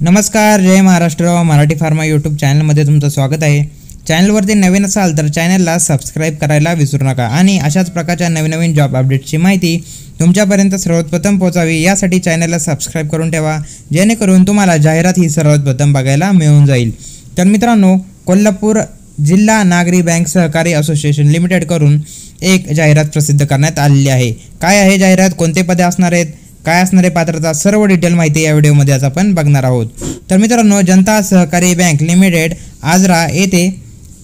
नमस्कार, जय Maharashtra. Marathi pharma YouTube चॅनलमध्ये तुमचं स्वागत आहे. चॅनलवरती नवीन असाल तर चॅनलला सबस्क्राईब करायला विसरू नका आणि अशाच प्रकारच्या नवीन जॉब अपडेट्सची माहिती तुमच्यापर्यंत सर्वप्रथम पोहोचावी यासाठी चॅनलला सबस्क्राईब करून ठेवा, जेणेकरून तुम्हाला जाहिरात ही सर्वप्रथम बघायला मिळून जाईल. तर मित्रांनो, कोल्हापूर जिल्हा नागरी बँक सहकारी असोसिएशन लिमिटेड करून एक जाहिरात प्रसिद्ध करण्यात आलेली आहे. काय आहे जाहिरात, कोणते पदे असणार आहेत, काय असणारे पात्रता, सर्व डिटेल माहिती या व्हिडिओमध्ये आज आपण बघणार आहोत. तर मित्रांनो, जनता सहकारी बँक लिमिटेड आजरा येथे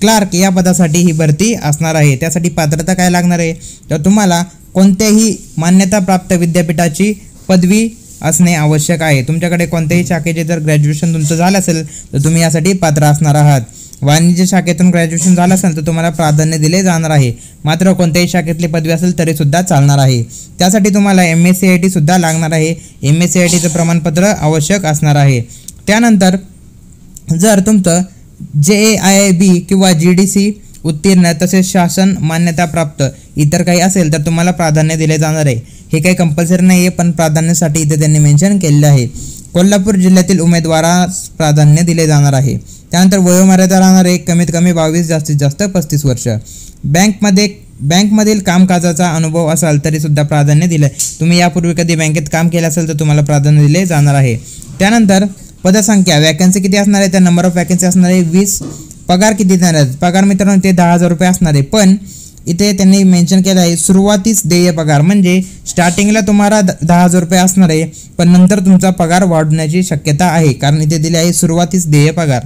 क्लार्क या पदासाठी ही भरती असणार आहे. त्यासाठी पात्रता काय लागणार आहे, तर तुम्हाला कोणत्याही मान्यताप्राप्त विद्यापीठाची पदवी असणे आवश्यक आहे. तुमच्याकडे कोणत्याही शाखेचे जर ग्रॅज्युएशन तुमचं झालं असेल तर तुम्ही यासाठी पात्र असणार आहात. वाणिज्य शाखेतून ग्रॅज्युएशन झालं असेल तर तुम्हाला प्राधान्य दिले जाणार आहे. मात्र कोणत्याही शाखेतली पदवी असेल तरीसुद्धा चालणार आहे. त्यासाठी तुम्हाला MSCIT सुद्धा लागणार आहे. MSCITचं प्रमाणपत्र आवश्यक असणार आहे. त्यानंतर जर तुमचं JAIIB किंवा GDC उत्तीर्ण तसेच शासन मान्यताप्राप्त इतर काही असेल तर तुम्हाला प्राधान्य दिले जाणार आहे. हे काही कंपल्सरी नाही आहे, पण प्राधान्यासाठी इथे त्यांनी मेन्शन केलेले आहे. कोल्हापूर जिल्ह्यातील उमेदवारास प्राधान्य दिले जाणार आहे. त्यानंतर वयोमर्यादा राहणार आहे कमीत कमी 22, जास्तीत जास्त 35 वर्ष. बँकमधील कामकाजाचा अनुभव असाल तरीसुद्धा प्राधान्य दिलं. तुम्ही यापूर्वी कधी बँकेत काम केलं असेल तर तुम्हाला प्राधान्य दिले जाणार आहे. त्यानंतर पदसंख्या, वॅकन्सी किती असणार आहे, त्या नंबर ऑफ वॅकन्सी असणार आहे 20. पगार किती देणार आहे, पगार मित्रांनो ते 10,000 रुपये असणार आहे. पण इथे त्यांनी मेन्शन केलं आहे सुरुवातीस देय पगार, म्हणजे स्टार्टिंगला तुम्हाला 10,000 रुपये असणार आहे, पण नंतर तुमचा पगार वाढण्याची शक्यता आहे, कारण इथे दिले आहे सुरुवातीस देय पगार.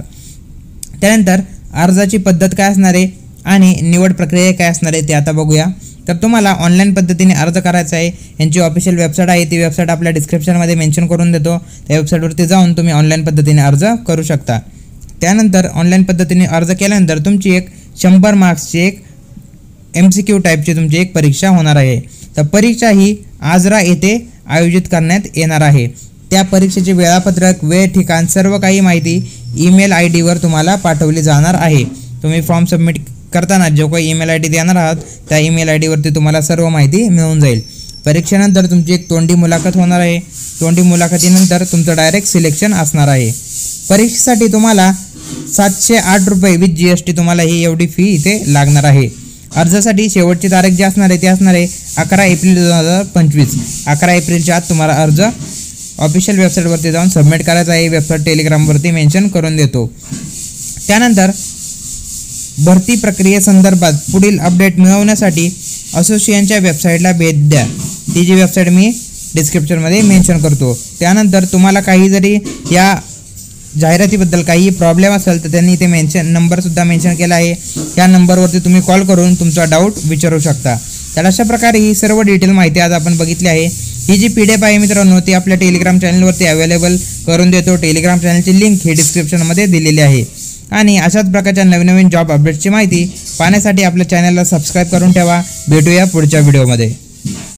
त्यानंतर अर्जाची पद्धत काय असणार आहे आणि निवड प्रक्रिया काय असणार आहे ते आता बघूया. तर तुम्हाला ऑनलाईन पद्धतीने अर्ज करायचा आहे. यांची ऑफिशियल वेबसाईट आहे, ती वेबसाईट आपल्या डिस्क्रिप्शनमध्ये मेन्शन करून देतो. त्या वेबसाईटवरती जाऊन तुम्ही ऑनलाईन पद्धतीने अर्ज करू शकता. त्यानंतर ऑनलाईन पद्धतीने अर्ज केल्यानंतर तुमची एक 100 मार्क्सची एक MCQ टाईपची तुमची एक परीक्षा होणार आहे. तर परीक्षा ही आजरा येथे आयोजित करण्यात येणार आहे. त्या परीक्षेचे वेळापत्रक, वेळ, ठिकाण सर्व काही माहिती ईमेल ID वर तुम्हाला पाठवली जाणार आहे. तुम्ही फॉर्म सबमिट करताना जो काही ईमेल ID देणार आहात त्या ईमेल ID वरती तुम्हाला सर्व माहिती मिळून जाईल. परीक्षेनंतर तुमची एक तोंडी मुलाखत होणार आहे. तोंडी मुलाखतीनंतर तुमचं डायरेक्ट सिलेक्शन असणार आहे. परीक्षेसाठी तुम्हाला 708 रुपये विथ GST तुम्हाला ही एवढी फी इथे लागणार आहे. अर्जासाठी शेवटची तारीख जी असणार आहे ती असणार आहे 11 एप्रिल 2025. 11 एप्रिलच्या आत तुम्हाला अर्ज ऑफिशियल वेबसाईटवरती जाऊन सबमिट करायचा आहे. वेबसाईट टेलिग्रामवरती मेन्शन करून देतो. त्यानंतर भरती प्रक्रियेसंदर्भात पुढील अपडेट मिळवण्यासाठी असोसिएशनच्या वेबसाईटला भेट द्या. ती जी वेबसाईट मी डिस्क्रिप्शनमध्ये मेन्शन करतो. त्यानंतर तुम्हाला काही जरी या जाहिरातीबद्दल काही प्रॉब्लेम असेल तर त्यांनी इथे नंबरसुद्धा मेन्शन केला आहे. त्या नंबरवरती तुम्ही कॉल करून तुमचा डाऊट विचारू शकता. तर अशा प्रकारे ही सर्व डिटेल माहिती आज आपण बघितली आहे. ही जी PDF आहे मित्रांनो ती आपल्या टेलिग्राम चॅनलवरती अवेलेबल करून देतो. टेलिग्राम चॅनलची लिंक ही डिस्क्रिप्शनमध्ये दिलेली आहे. आणि अशाच प्रकारच्या नवीन जॉब अपडेट्सची माहिती पाहण्यासाठी आपल्या चॅनलला सबस्क्राईब करून ठेवा. भेटूया पुढच्या व्हिडिओमध्ये.